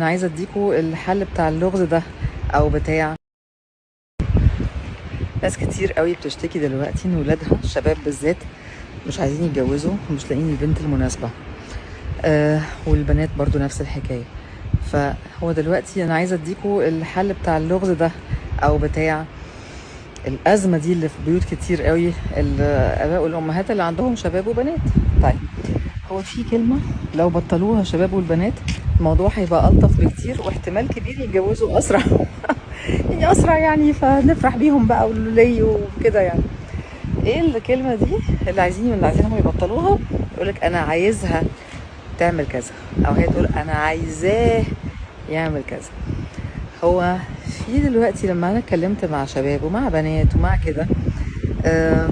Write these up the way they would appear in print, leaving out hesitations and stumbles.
انا عايزه اديكوا الحل بتاع اللغز ده او بتاع ناس كتير قوي بتشتكي دلوقتي ان ولادها الشباب بالذات مش عايزين يتجوزوا ومش لاقيين البنت المناسبه. والبنات برضو نفس الحكايه. فهو دلوقتي انا عايزه اديكوا الحل بتاع اللغز ده او بتاع الازمه دي اللي في بيوت كتير قوي الاباء والامهات اللي عندهم شباب وبنات. طيب، هو في كلمه لو بطلوها الشباب والبنات الموضوع هيبقى الطف بكتير واحتمال كبير يتجوزوا اسرع. يعني اسرع يعني فنفرح بيهم بقى ولي وكده يعني. ايه الكلمه دي اللي عايزينهم يبطلوها؟ يقولك انا عايزها تعمل كذا، او هي تقول انا عايزاه يعمل كذا. هو في دلوقتي لما انا اتكلمت مع شباب ومع بنات ومع كده، آه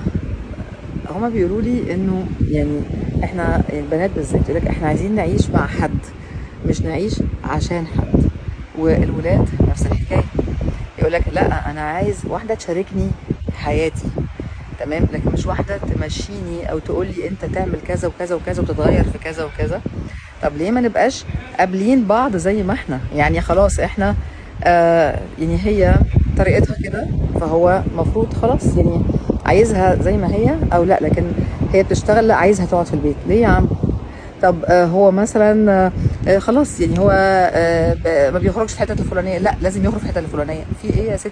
هما بيقولوا لي انه يعني احنا البنات بالذات يقولك احنا عايزين نعيش مع حد، مش نعيش عشان حد. والولاد نفس الحكايه، يقولك لا انا عايز واحده تشاركني حياتي، تمام، لكن مش واحده تمشيني او تقول لي انت تعمل كذا وكذا وكذا وتتغير في كذا وكذا. طب ليه ما نبقاش قابلين بعض زي ما احنا؟ يعني خلاص احنا يعني هي طريقتها كده، فهو المفروض خلاص يعني عايزها زي ما هي او لا، لكن هي بتشتغل لا عايزها تقعد في البيت ليه يا عم؟ طب هو مثلا خلاص يعني هو ما بيخرجش في الحته الفلانيه، لا لازم يخرج في الحته الفلانيه. في ايه يا ستي؟